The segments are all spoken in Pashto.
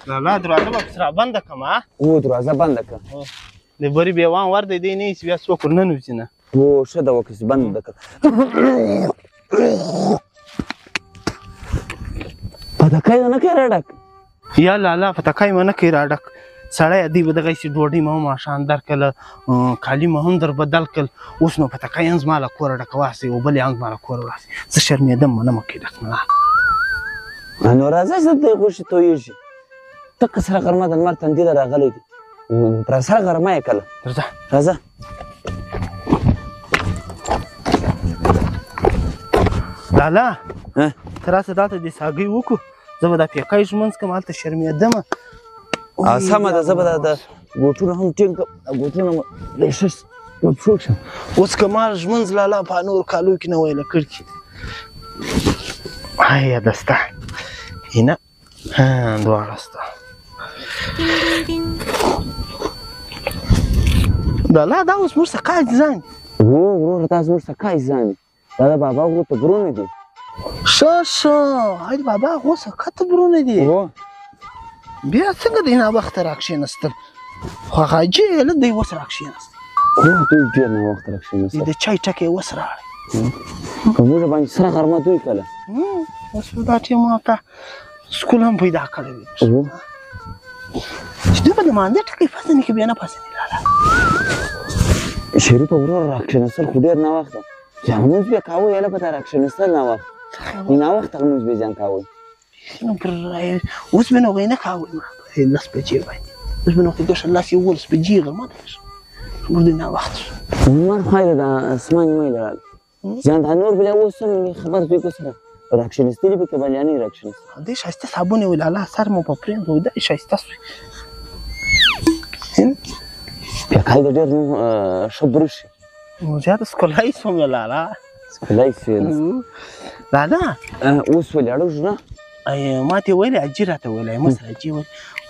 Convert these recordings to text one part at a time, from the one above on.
لالا دروازه به سره بنده کړم ها او دروازه بنده کړه د بري بېوان ور دی دی نه ایسي بیا څوک ورننوځي نه او ښه ده وکړه چې بنده کړه پتکۍ نه کوې راډک یا لالا پتکۍ مې نه کوي راډک سړی دی به دغه ایسې ډوډۍ مې هم ماښام درکړله کالي مې هم در بدل کړل اوس نو پتکۍ هم زما له کوره ډکه واستوي او بل یې هم زما له کوره ولاستوي زه شرمېدم منه مه کوې ډک ملا نو راځه چې دلته یې غوښې تویېږي تکه سره غرمه د لمر تندي له راغلی دی پر سره غرمه یې کله راځه راځه لالا ته راسه دلته دې ساګۍ وکړو زه به دا پیکۍ ژمنځ کړم هلته شرمېدمه سمه ده زه به دا ګوټونه هم ټینګ کړم ګوټونه مې ښه مبسوط شم اوس که ما ژمنځ لالا په نورو کالو کې نه ویله کړي هیا دسته هینه دواړه سته لالا دا اوس موږ څه کاج ځان وروره دا زموږ څه کاج ځان دا د بابا غرو ته برونه دي ښه ښه هی د بابا غرو څه کته برونه دي بیا څنګه دی ناوخته راکښېنستل خو حاجي له دی اوس راکښېنست دوی ډېر ناوخته راکښېنستل د چای ټکی اوس راغی که موږ باندې سره غرمه دوی کله اوس دا ټیم ورته سکول هم پیدا کړی وي چې دوی به د مانځه ټکی پسنې که بیا نه پسنې لاله شریفه وروره راکښېنستل خو ډېر ناوخته چې لمونځ بیا کوئ هلکه ته راکښېنستل ناوخت ناوخته لمونځ بیا ځان کوئ اوس به نو هغوی نه کوئ ما لس بجې باندې اوس به نو هغوی ګوښه لس یولس بجې غرمه ده موږ دوی ناوخته شو لمر خایله د اسمان میله راغله ځان دا نور بیا اوس هم خبر دوی کو سره راکښېنستلي به که بلیانې راکښېنستل دې ښایسته صابون یې ویل لالا سر مو په پرېږدو دا یې ښایسته سوی پیکای د ډېر ښه برش زیاته ښکلی سوم لالا ښکلی سوې لالا اوس ولې اړوږ نه ما ته ویلې حاجي راته ویلی مصر حاجي ویل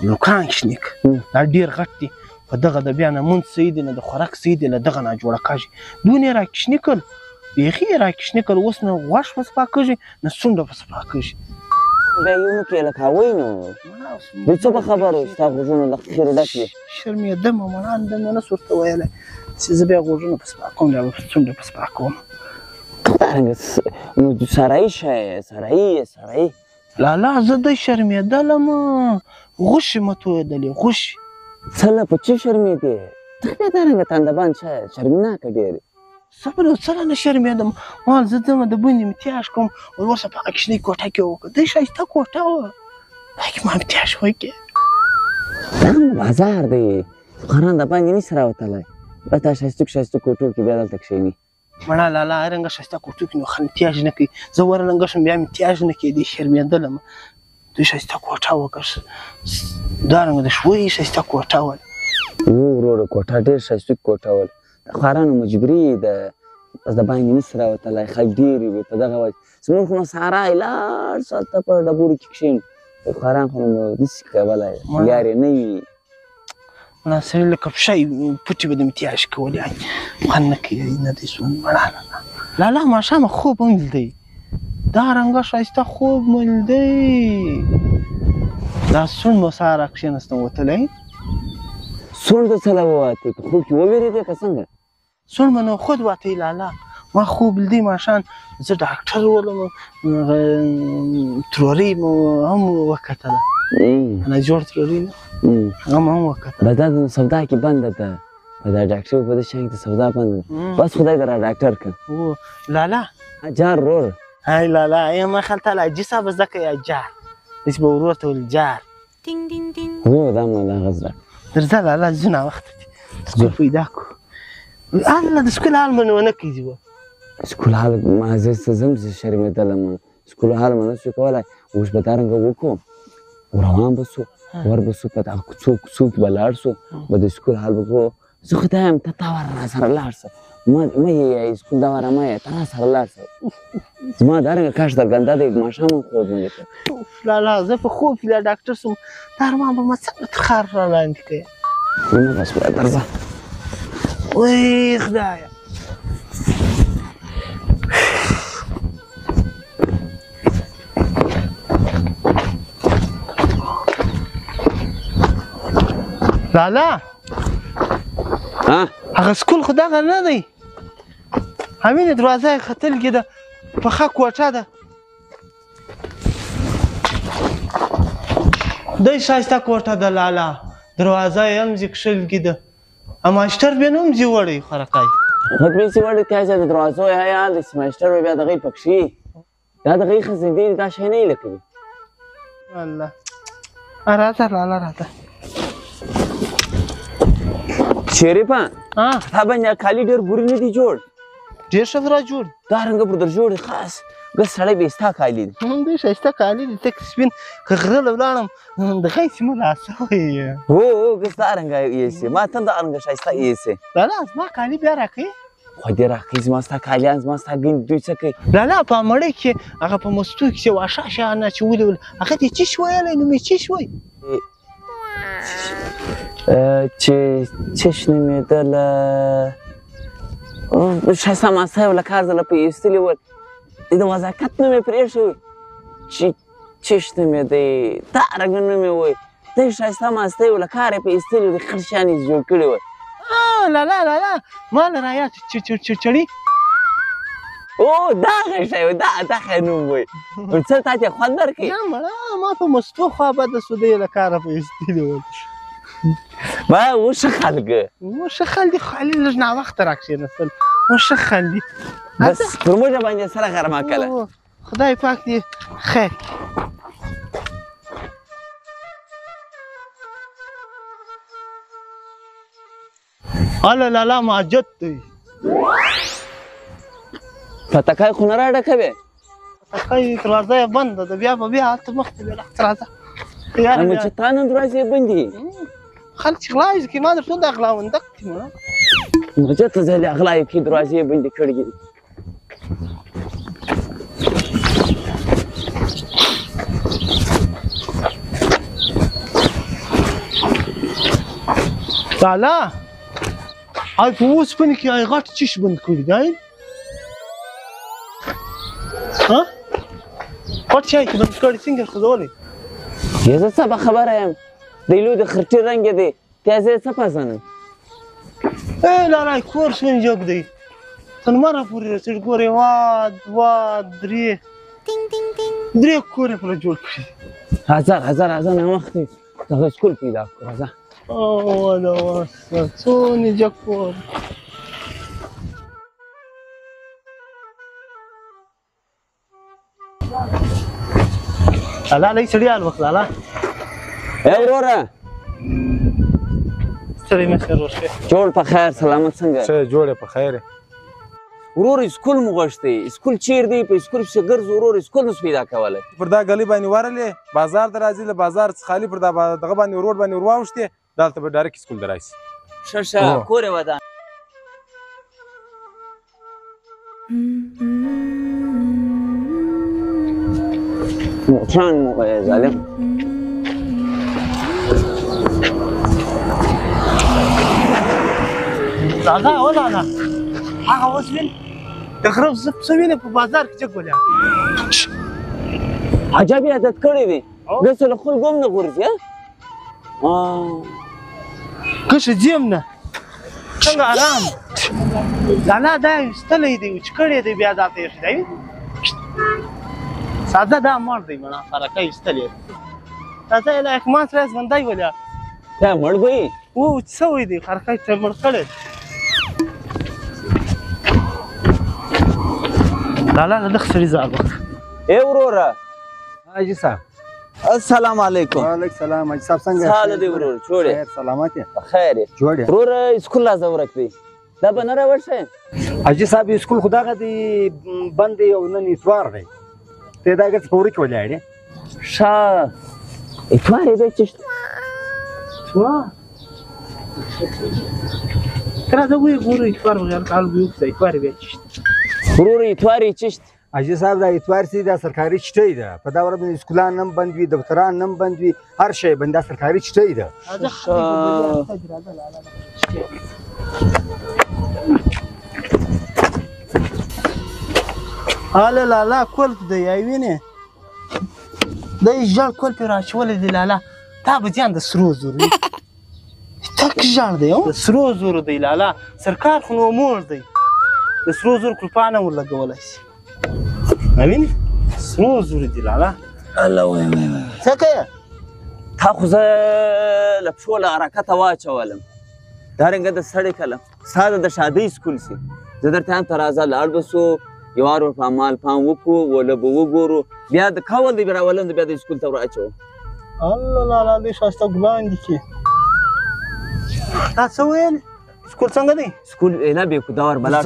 نوکان شنې که دا ډېر غټ دي په دغه د بیا نه مونځ صحیح دی نه د خوراک صحیح دی له دغه نه جوړه کېږي دونه یې راکښنې کړل بیخي یې راکښنې کړل اوس نه غوښ په صفا کېږي نه څونډه په صفا کېږي بیا یې ونکړې لکه هغوی نو دوی څه به خبر وو ستا غوږونه له خیرې ډک وي شرمېدمه مړان ده مې نس ورته ویلی چې زه بیا غوږونه په صفا کوم بیا به څونډه په صفا کوم دارنګه سړی شی سړی یې سړی لالا زه دی شرمېدلم غوښې مه تویېدلې غوښې څه له په څه شرمېدې ته بیا دارنګه تندبان شرمناکه ډېرې صبر او څه نه شرمېدم ما زه ځمه د بندې متیاژ کوم ورورسه په هغه کښنۍ کوټه کې وکړه دی ښایسته کوټه وه هغې ما متیاژ وکړې دا هم بازار دی بخاران د باندې نشي راوتلی بیا تا ښایستو کوټو کې بیا دلته کښېني مړه لالا هرنګه ښایسته کوټو کې نو خلک متیاژ نه کوي زه ورنګه شم بیا متیاژ نه کېدی شرمېدلم دوی ښایسته کوټه وکړه دارنګه د شوی ښایسته کوټه وه وروره کوټه ډېر ښایسته کوټه وه د خوارانو مجبوري ده بس د باندې نشي راوتلی خلک ډېرې وي په دغه وجه زموږ خو نو سهارا یې لاړ شه هلته په ډبرو کې کښېنو د خواران خو نو نشي کولی یار یې نه وي مړه سړي لکه پښه پټې به د متیاژ کولې خوند نه کوي نه دی سون مړه لالا ماښامه خوب هم لیدی دا رنګه ښایسته خوب مې لیدی دا سوڼ مو سهار راکښېنستم وتلی سوڼ ته څه له ووتې که خوب کې ووېرېدې که څنګه سوڼ مې نو خود وتی لالا ما خوب لیدی ماښام زه ډاکټر ولم ترورۍ مو هم وکتله انا جوړ ترورۍ نه هغه مو هم وکتله به دا د سودا کې بنده ده دا ډاکټر په دې شان کې سودا بنده ده بس خدای دې را ډاکټر کړ لالا جار ورور هاي لالا ایا ما خلته لا حاجي صاحب زده که یا جار داسې به ورور ته ویل جار هو دا مو لا هغه زده درځه لالا ځو ناوخته دي سکول پیدا کړو الله د سکول حال مې ونه کړي وه سکول حال ما زه ځم زه شرمېدلم سکول حال مې نشو کولی اوس به دارنګه وکړو روان به سو ور به سو په دغه کوڅو کې به لاړ سو به د سکول حال به کوو زه خو دا یم ته ور راسره لاړ شه مه یې سکول دا وره مه یې ته راسره لاړ شه زما دارنګه کاش درګنده دی ماښام هم خوب مې لیکه لالا زه په خوب کې لا ډاکټر سوم دا ارمان به ما څنګه تر ښار را لاندې کوې نه بس بیا درځه وی خدایه لالا هغه سکول خو دغه نه دی همینې دروازه یې ختل کې ده پخه کوټه ده دی ښایسته کوټه ده لالا دروازه یې هم ځي کښل کې ده ماشټر بیا نه هم ځي وړی خرکای خود بې چې وړی کیسه د دروازو یې حیال دی چې ماشټر به بیا دغې پکښې دا دغې خزندې دا شی نه یې لکوي الله راځه لالا راځه شریفه تا باندې کالي ډېر بوري نه دي جوړ ډېر ښه را جوړ دا رنګه پر در جوړ خاص ګس سړی بېستا کالي دي دوی ښایسته کالي دي تک سپین که غره له ولاړم دغه یې سیمه لاسوی هو ګس دا رنګه ایسي ما ته دا رنګه ښایسته ایسي لالا زما کالي بیا راکوي خو دې راکوي زما ستا کالیان زما ستا ګنډ دوی څه کوي لالا په مړۍ کې هغه په مستو کې چې واښه شیان اچولي ول هغه دې چیش ویلی نوم یې چیش وی چې چش نومېدله ښایسته ماسته یې له کار ځله په ایستلي ول د وضاقت نوم یې پرېښی چې چش نومېدی دا رنګه نوم یې وی دی ښایسته ماسته یې له کار یې په ایستلي و د خړ شیان یې جوړ کړي ول لالا ما له رایاد چړي او دا ښه شی و دا ښه نوم وی څه تا ته خوند درکوي نه مړه ما په مستو خوا بده سو دی له کاره په ایستلي ول ما و ښه خلکه و ښه خل دي خالي لږ ناوخته راکښېنستل و ښه خل دي بس پر موږ باندې سره غرمه کله خدای پاک دې خیر هله لالا ماجد دی پتکای خو نه راډکوې پتکای دروازه یې بنده ده بیا به بیا هلته مخکې بیا راځه اما چې تا نن دروازې یې بندې خلک چې غلا یې کوي ما درته د غلاوندک دي مړه مجد ته ځلې غلا یې کوي دروازې یې بندې کړي دي لالا هاي په اوسپنې کې هاي غټ چیش بند کړي دی ها غټ شی چې بند کړي څنګه ښودولی زه څه به خبره یم دی لوی د خرټي رنګ یې دی تیزه یې څه پېژنم لالا کور سونجوک دی تر لمره پورې رسېږي ګورې واد درې کور یې پوره جوړ کړي راځه ناوخت دی دغه سکول پیدا کړو راځه واده واسه څونه جکور لالا لږ سړي حال وکړه لالا وروره ستړی مه شه ورور جوړ په خیر سلامت څنګه ښه جوړ یې په خیر ورور سکول مو غوښتی سکول چیر دی په سکول پسې ګرځو ورور سکول نس پیدا کولی پر دا ګلۍ باندې ورلې بازار ته راځي له بازار څخه خالي پر دغه باندې روډ باندې ور واوښتې دلته به ډایرکټ سکول ته راشي ښه کور یې ودان موټران مو وایه ظالم لالا او لالا هغه اوس وین د غره زه پسه وینې په بازار کې جګ ولاړ عجب یې عادت کړی دی داسې له خلکو هم نه غورځي کشه ځیم نه څنګه آرام لالا دا ایستلی دی چې کړی دی بیا دا ته ایښی دی ساده دا مړ دی مړه فرقه ایستلی دی راځه یې لایق ما سره ژوندی ولاړ دا مړ به یې و څه وی دی خرقه یې ترې مړ کړی لالا له لږ سړي ځار وکړه ای وروره حاجي صاحب السلام علیکم وعلیکم السلام حاجي صاحب څنګه ساله دی ورور جوړ یې خیر سلامت یې خیر یې جوړ یې وروره سکول لا ورک دی دا به نه راوړشې حاجي صاحب سکول خو دغه دی بند دی او نن اتوار دی ته دا ګټ پورې کې ولاړې ښه اتوار یې دی چشت ترا دا وی ګورو اتوار وغیر کال وی وکړه اتوار بیا چشت وروره اتوار یې چشت حاجي صاحب دا اتوار سي دا سرکاري چټۍ ده په دا ورځ سکولان هم بند وي دفتران هم بند وي هر شی بند دا سرکاري چټۍ ده هله لالا کولپ دی یای وینې دی ژړ کولپ یې راچولی دی لالا دا به زیان د سرو زرو تک ژاړ دی د سرو زرو دی لالا سرکار خو نو موړ دی د سرو زرو کلپانه ورلګولی شي وینې سرو زرو دی لالا الله وای وای وای څه کوې تا خو زه له پښو له حرکته واچولم دارنګه د سړی کلم ستا د شادۍ سکول سي زه درته هم ته راځه لاړ به سو یو وار ورپه مال پام وکړو وله به وګورو بیا د کول دی راولم د بیا د سکول ته ور اچوو الله لالا دې ښایسته ګلان دي کې تا څه ویل سکول څنګه دی سکول ایله بېکو دا ور بلاړ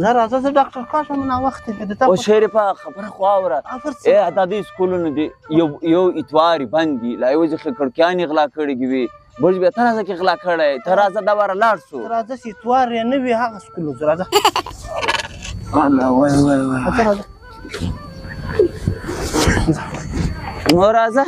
زه راځه زه ډاکټر کاشم ناوخته کې د تا او شریفه خبره خو اوره ای دا دې سکولونه دي یو اتوار بند دي لا یو ځکه کړکیانې غلا کړې وي بل بیا ته راځه کې غلا کړی ته راځه دا واره لاړ سو راځه چې اتوار یې نه وي هغه سکول زه راځه الله وای وای وای راځه نو راځه